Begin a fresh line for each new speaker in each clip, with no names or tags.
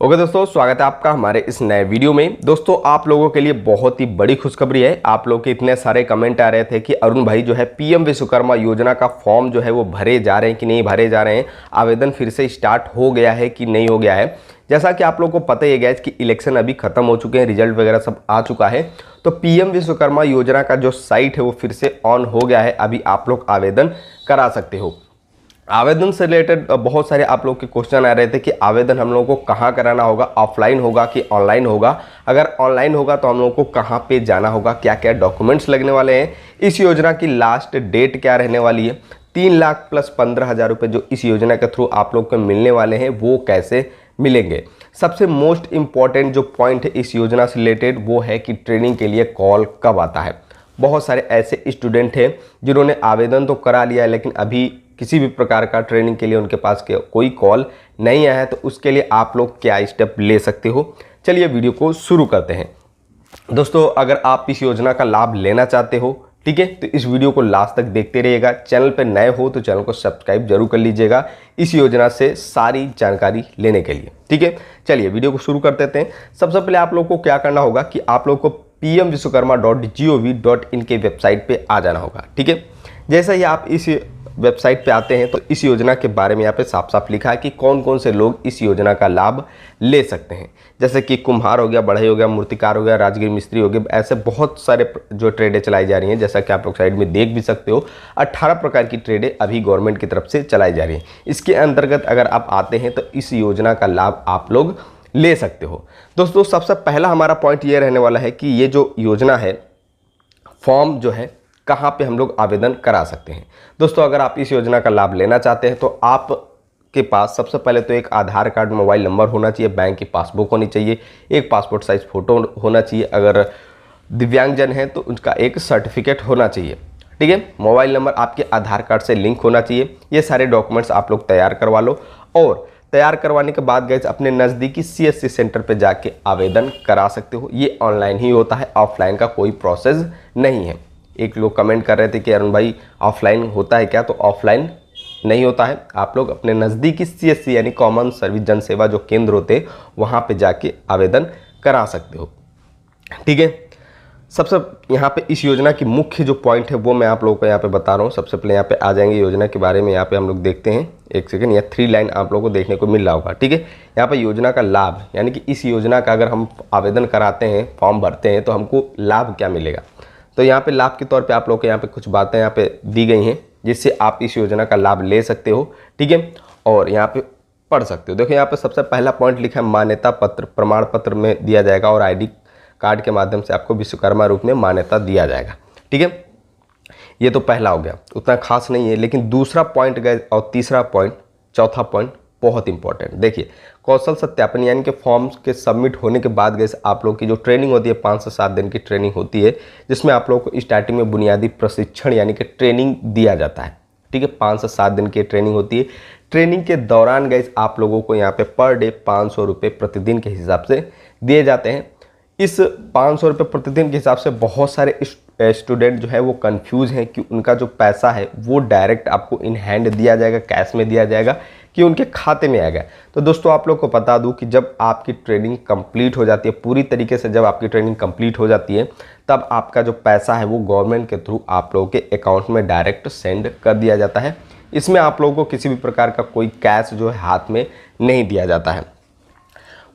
Okay दोस्तों, स्वागत है आपका हमारे इस नए वीडियो में। दोस्तों, आप लोगों के लिए बहुत ही बड़ी खुशखबरी है। आप लोग के इतने सारे कमेंट आ रहे थे कि अरुण भाई जो है पीएम विश्वकर्मा योजना का फॉर्म जो है वो भरे जा रहे हैं कि नहीं भरे जा रहे हैं, आवेदन फिर से स्टार्ट हो गया है कि नहीं हो गया है। जैसा कि आप लोग को पता ही है कि इलेक्शन अभी खत्म हो चुके हैं, रिजल्ट वगैरह सब आ चुका है, तो पीएम विश्वकर्मा योजना का जो साइट है वो फिर से ऑन हो गया है। अभी आप लोग आवेदन करा सकते हो। आवेदन से रिलेटेड बहुत सारे आप लोग के क्वेश्चन आ रहे थे कि आवेदन हम लोगों को कहाँ कराना होगा, ऑफलाइन होगा कि ऑनलाइन होगा। अगर ऑनलाइन होगा तो हम लोगों को कहाँ पे जाना होगा, क्या क्या डॉक्यूमेंट्स लगने वाले हैं, इस योजना की लास्ट डेट क्या रहने वाली है, 3 लाख प्लस 15,000 रुपये जो इस योजना के थ्रू आप लोग को मिलने वाले हैं वो कैसे मिलेंगे। सबसे मोस्ट इंपॉर्टेंट जो पॉइंट है इस योजना से रिलेटेड वो है कि ट्रेनिंग के लिए कॉल कब आता है। बहुत सारे ऐसे स्टूडेंट हैं जिन्होंने आवेदन तो करा लिया है लेकिन अभी किसी भी प्रकार का ट्रेनिंग के लिए उनके पास कोई कॉल नहीं आया है, तो उसके लिए आप लोग क्या स्टेप ले सकते हो। चलिए वीडियो को शुरू करते हैं। दोस्तों, अगर आप इस योजना का लाभ लेना चाहते हो, ठीक है, तो इस वीडियो को लास्ट तक देखते रहिएगा। चैनल पर नए हो तो चैनल को सब्सक्राइब जरूर कर लीजिएगा इस योजना से सारी जानकारी लेने के लिए, ठीक है। चलिए वीडियो को शुरू कर देते हैं। सबसे पहले आप लोग को क्या करना होगा कि आप लोग को pmvishwakarma.gov.in के वेबसाइट पे आ जाना होगा, ठीक है। जैसे ही आप इस वेबसाइट पे आते हैं तो इस योजना के बारे में यहाँ पे साफ साफ लिखा है कि कौन कौन से लोग इस योजना का लाभ ले सकते हैं। जैसे कि कुम्हार हो गया, बढ़ई हो गया, मूर्तिकार हो गया, राजगीर मिस्त्री हो गया, ऐसे बहुत सारे जो ट्रेडें चलाई जा रही हैं। जैसा कि आप लोग साइड में देख भी सकते हो, 18 प्रकार की ट्रेडें अभी गवर्नमेंट की तरफ से चलाई जा रही हैं। इसके अंतर्गत अगर आप आते हैं तो इस योजना का लाभ आप लोग ले सकते हो। दोस्तों, सबसे पहला हमारा पॉइंट ये रहने वाला है कि ये जो योजना है, फॉर्म जो है कहाँ पे हम लोग आवेदन करा सकते हैं। दोस्तों, अगर आप इस योजना का लाभ लेना चाहते हैं तो आपके पास सबसे पहले तो एक आधार कार्ड, मोबाइल नंबर होना चाहिए, बैंक की पासबुक होनी चाहिए, एक पासपोर्ट साइज फ़ोटो होना चाहिए। अगर दिव्यांगजन है तो उनका एक सर्टिफिकेट होना चाहिए, ठीक है। मोबाइल नंबर आपके आधार कार्ड से लिंक होना चाहिए। ये सारे डॉक्यूमेंट्स आप लोग तैयार करवा लो और तैयार करवाने के बाद गए अपने नज़दीकी CSC सेंटर पे जाके आवेदन करा सकते हो। ये ऑनलाइन ही होता है, ऑफलाइन का कोई प्रोसेस नहीं है। एक लोग कमेंट कर रहे थे कि अरुण भाई ऑफलाइन होता है क्या, तो ऑफलाइन नहीं होता है। आप लोग अपने नज़दीकी CSC यानी कॉमन सर्विस जन सेवा जो केंद्र होते हैं वहाँ पे जाके आवेदन करा सकते हो, ठीक है। सबसे यहाँ पे इस योजना की मुख्य जो पॉइंट है वो मैं आप लोगों को यहाँ पे बता रहा हूँ। सबसे पहले यहाँ पे आ जाएंगे योजना के बारे में। यहाँ पे हम लोग देखते हैं, एक सेकंड, यह 3 लाइन आप लोगों को देखने को मिल रहा होगा, ठीक है। यहाँ पे योजना का लाभ यानी कि इस योजना का अगर हम आवेदन कराते हैं, फॉर्म भरते हैं तो हमको लाभ क्या मिलेगा। तो यहाँ पे लाभ के तौर पे आप लोग के यहाँ पे कुछ बातें यहाँ पे दी गई हैं जिससे आप इस योजना का लाभ ले सकते हो, ठीक है, और यहाँ पे पढ़ सकते हो। देखो यहाँ पे सबसे पहला पॉइंट लिखा है मान्यता पत्र, प्रमाण पत्र में दिया जाएगा और ID कार्ड के माध्यम से आपको विश्वकर्मा रूप में मान्यता दिया जाएगा, ठीक है। ये तो पहला हो गया, उतना खास नहीं है। लेकिन दूसरा पॉइंट गए और तीसरा पॉइंट, चौथा पॉइंट बहुत इंपॉर्टेंट। देखिए, कौशल सत्यापन यानी कि फॉर्म्स के सबमिट होने के बाद गए आप लोग की जो ट्रेनिंग होती है 5 से 7 दिन की ट्रेनिंग होती है, जिसमें आप लोगों को स्टार्टिंग में बुनियादी प्रशिक्षण यानी कि ट्रेनिंग दिया जाता है, ठीक है। 5 से 7 दिन की ट्रेनिंग होती है। ट्रेनिंग के दौरान गए आप लोगों को यहाँ पे पर डे 500 रुपये प्रतिदिन के हिसाब से दिए जाते हैं। इस 500 रुपये प्रतिदिन के हिसाब से बहुत सारे स्टूडेंट जो है वो कंफ्यूज हैं कि उनका जो पैसा है वो डायरेक्ट आपको इन हैंड दिया जाएगा, कैश में दिया जाएगा कि उनके खाते में आएगा। तो दोस्तों, आप लोग को बता दूं कि जब आपकी ट्रेनिंग कंप्लीट हो जाती है, पूरी तरीके से जब आपकी ट्रेनिंग कंप्लीट हो जाती है, तब आपका जो पैसा है वो गवर्नमेंट के थ्रू आप लोगों के अकाउंट में डायरेक्ट सेंड कर दिया जाता है। इसमें आप लोगों को किसी भी प्रकार का कोई कैश जो है हाथ में नहीं दिया जाता है।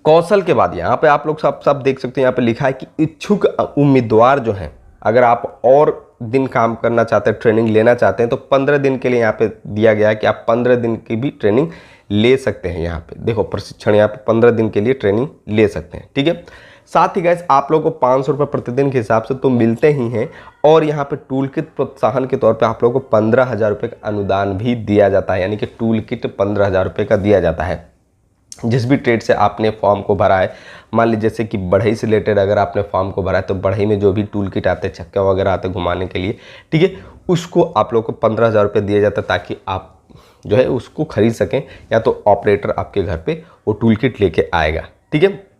कौशल के बाद यहाँ पे आप लोग सब देख सकते हैं, यहाँ पे लिखा है कि इच्छुक उम्मीदवार जो हैं, अगर आप और दिन काम करना चाहते हैं, ट्रेनिंग लेना चाहते हैं, तो 15 दिन के लिए यहाँ पे दिया गया है कि आप 15 दिन की भी ट्रेनिंग ले सकते हैं। यहाँ पे देखो, प्रशिक्षण यहाँ पे 15 दिन के लिए ट्रेनिंग ले सकते हैं, ठीक है। साथ ही गाइस आप लोगों को 500 रुपये प्रतिदिन के हिसाब से तो मिलते ही हैं और यहाँ पे टूल किट प्रोत्साहन के तौर पे आप लोगों को 15,000 रुपये का अनुदान भी दिया जाता है, यानी कि टूल किट 15,000 रुपये का दिया जाता है। जिस भी ट्रेड से आपने फॉर्म को भरा है, मान लीजिए जैसे कि बढ़ई से रिलेटेड अगर आपने फॉर्म को भरा है तो बढ़ई में जो भी टूल किट आते हैं, चक्के वगैरह आते हैं घुमाने के लिए, ठीक है, उसको आप लोग को 15,000 रुपये दिया जाता है ताकि आप जो है उसको खरीद सकें, या तो ऑपरेटर आपके घर पे वो टूल किट लेके आएगा, ठीक है।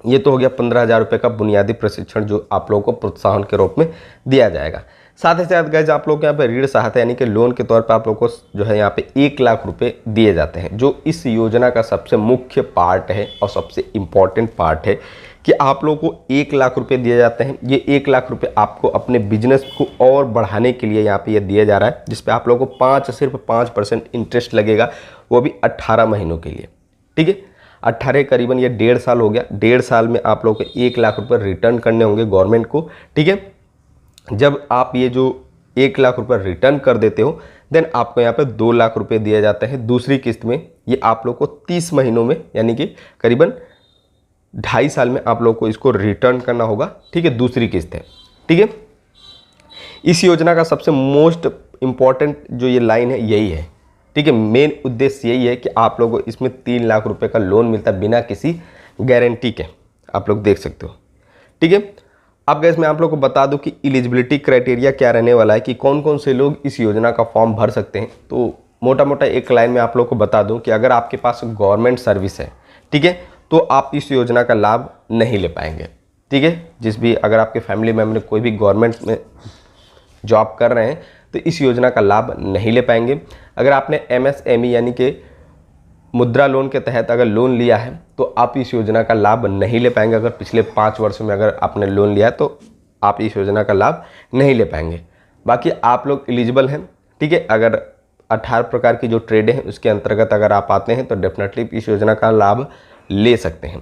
ये तो हो गया 15,000 रुपये का बुनियादी प्रशिक्षण जो आप लोगों को प्रोत्साहन के रूप में दिया जाएगा। साथ ही साथ गाइस आप लोग को यहाँ पे ऋण सहायता यानी कि लोन के तौर पर आप लोग को जो है यहाँ पे 1 लाख रुपए दिए जाते हैं, जो इस योजना का सबसे मुख्य पार्ट है और सबसे इम्पॉर्टेंट पार्ट है कि आप लोगों को 1 लाख रुपए दिए जाते हैं। ये 1 लाख रुपए आपको अपने बिजनेस को और बढ़ाने के लिए यहाँ पे ये दिया जा रहा है, जिसपे आप लोगों को सिर्फ 5% इंटरेस्ट लगेगा, वो भी 18 महीनों के लिए। ठीक है, 18 करीबन ये 1.5 साल हो गया। 1.5 साल में आप लोगों को 1 लाख रुपये रिटर्न करने होंगे गवर्नमेंट को। ठीक है, जब आप ये जो 1 लाख रुपये रिटर्न कर देते हो देन आपको यहाँ पे 2 लाख रुपए दिए जाते हैं दूसरी किस्त में। ये आप लोग को 30 महीनों में यानी कि करीबन 2.5 साल में आप लोग को इसको रिटर्न करना होगा। ठीक है, दूसरी किस्त है। ठीक है, इस योजना का सबसे मोस्ट इम्पॉर्टेंट जो ये लाइन है यही है। ठीक है, मेन उद्देश्य यही है कि आप लोगों को इसमें 3 लाख रुपए का लोन मिलता है बिना किसी गारंटी के, आप लोग देख सकते हो। ठीक है, अब गाइस मैं आप लोग को बता दूं कि एलिजिबिलिटी क्राइटेरिया क्या रहने वाला है, कि कौन कौन से लोग इस योजना का फॉर्म भर सकते हैं। तो मोटा मोटा एक लाइन में आप लोग को बता दूं कि अगर आपके पास गवर्नमेंट सर्विस है, ठीक है, तो आप इस योजना का लाभ नहीं ले पाएंगे। ठीक है, जिस भी अगर आपके फैमिली मेम्बर कोई भी गवर्नमेंट में जॉब कर रहे हैं तो इस योजना का लाभ नहीं ले पाएंगे। अगर आपने MSME यानी कि मुद्रा लोन के तहत अगर लोन लिया है तो आप इस योजना का लाभ नहीं ले पाएंगे। अगर पिछले 5 वर्षों में अगर आपने लोन लिया है तो आप इस योजना का लाभ नहीं ले पाएंगे। बाकी आप लोग एलिजिबल हैं। ठीक है, अगर 18 प्रकार की जो ट्रेडें हैं उसके अंतर्गत अगर आप आते हैं तो डेफिनेटली इस योजना का लाभ ले सकते हैं।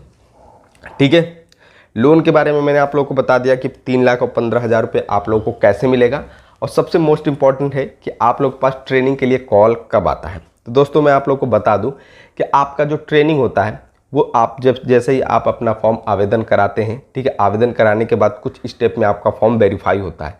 ठीक है, लोन के बारे में मैंने आप लोगों को बता दिया कि 3 लाख और 15,000 रुपये आप लोगों को कैसे मिलेगा, और सबसे मोस्ट इम्पॉर्टेंट है कि आप लोग के पास ट्रेनिंग के लिए कॉल कब आता है। तो दोस्तों मैं आप लोग को बता दूं कि आपका जो ट्रेनिंग होता है वो आप जैसे ही आप अपना फॉर्म आवेदन कराते हैं, ठीक है, आवेदन कराने के बाद कुछ स्टेप में आपका फॉर्म वेरीफाई होता है।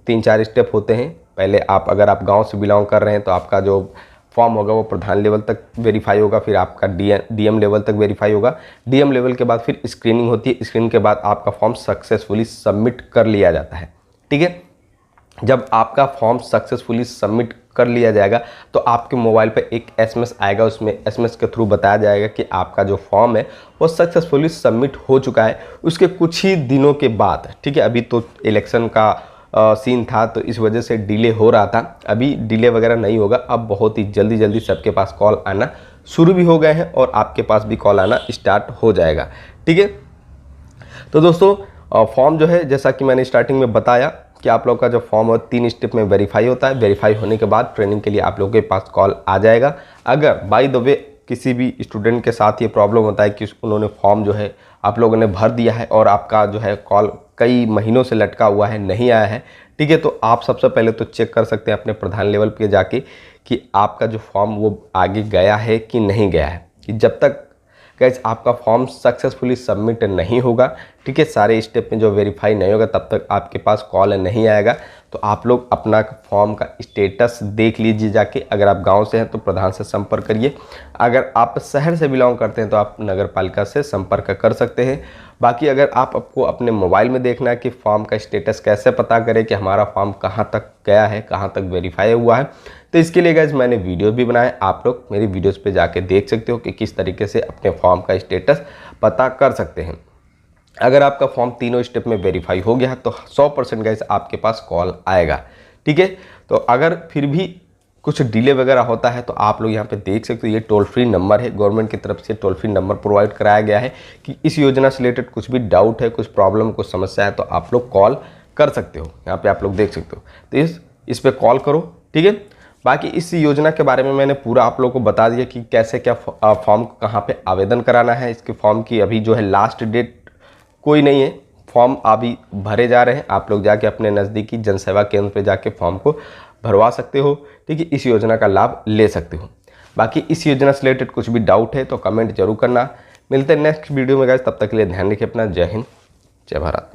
3-4 स्टेप होते हैं। पहले अगर आप गाँव से बिलोंग कर रहे हैं तो आपका जो फॉर्म होगा वो प्रधान लेवल तक वेरीफाई होगा, फिर आपका DM लेवल तक वेरीफाई होगा। DM लेवल के बाद फिर स्क्रीनिंग होती है। स्क्रीनिंग के बाद आपका फॉर्म सक्सेसफुली सबमिट कर लिया जाता है। ठीक है, जब आपका फॉर्म सक्सेसफुली सबमिट कर लिया जाएगा तो आपके मोबाइल पे एक SMS आएगा, उसमें SMS के थ्रू बताया जाएगा कि आपका जो फॉर्म है वो सक्सेसफुली सबमिट हो चुका है। उसके कुछ ही दिनों के बाद, ठीक है, अभी तो इलेक्शन का सीन था तो इस वजह से डिले हो रहा था, अभी डिले वगैरह नहीं होगा। अब बहुत ही जल्दी सबके पास कॉल आना शुरू भी हो गए हैं और आपके पास भी कॉल आना स्टार्ट हो जाएगा। ठीक है, तो दोस्तों फॉर्म जो है जैसा कि मैंने स्टार्टिंग में बताया कि आप लोग का जो फॉर्म है 3 स्टेप में वेरीफाई होता है। वेरीफाई होने के बाद ट्रेनिंग के लिए आप लोगों के पास कॉल आ जाएगा। अगर बाय द वे किसी भी स्टूडेंट के साथ ये प्रॉब्लम होता है कि उन्होंने फॉर्म जो है आप लोगों ने भर दिया है और आपका जो है कॉल कई महीनों से लटका हुआ है, नहीं आया है, ठीक है, तो आप सबसे पहले तो चेक कर सकते हैं अपने प्रधान लेवल पे जाके कि आपका जो फॉर्म वो आगे गया है कि नहीं गया है। कि जब तक गाइस आपका फॉर्म सक्सेसफुली सबमिट नहीं होगा, ठीक है, सारे स्टेप में जो वेरीफाई नहीं होगा तब तक आपके पास कॉल नहीं आएगा। तो आप लोग अपना फॉर्म का स्टेटस देख लीजिए जाके। अगर आप गांव से हैं तो प्रधान से संपर्क करिए। अगर आप शहर से बिलोंग करते हैं तो आप नगर पालिका से संपर्क कर सकते हैं। बाकी अगर आपको अपने मोबाइल में देखना है कि फॉर्म का स्टेटस कैसे पता करें कि हमारा फॉर्म कहाँ तक गया है, कहाँ तक वेरीफाई हुआ है, तो इसके लिए गाइस मैंने वीडियो भी बनाए। आप लोग मेरी वीडियोस पे जाके देख सकते हो कि किस तरीके से अपने फॉर्म का स्टेटस पता कर सकते हैं। अगर आपका फॉर्म तीनों स्टेप में वेरीफाई हो गया तो 100% गाइस आपके पास कॉल आएगा। ठीक है, तो अगर फिर भी कुछ डिले वगैरह होता है तो आप लोग यहाँ पे देख सकते हो, ये टोल फ्री नंबर है, गवर्नमेंट की तरफ से टोल फ्री नंबर प्रोवाइड कराया गया है कि इस योजना से रिलेटेड कुछ भी डाउट है, कुछ प्रॉब्लम, कुछ समस्या है तो आप लोग कॉल कर सकते हो। यहाँ पे आप लोग देख सकते हो, तो इस पर कॉल करो। ठीक है, बाकी इस योजना के बारे में मैंने पूरा आप लोगों को बता दिया कि कैसे क्या फॉर्म कहाँ पे आवेदन कराना है। इसके फॉर्म की अभी जो है लास्ट डेट कोई नहीं है, फॉर्म अभी भरे जा रहे हैं। आप लोग जाके अपने नज़दीकी जनसेवा केंद्र पे जाके फॉर्म को भरवा सकते हो। ठीक है, इस योजना का लाभ ले सकते हो। बाकी इस योजना से रिलेटेड कुछ भी डाउट है तो कमेंट जरूर करना। मिलते हैं नेक्स्ट वीडियो में गाइस, तब तक के लिए ध्यान रखिए अपना। जय हिंद, जय भारत।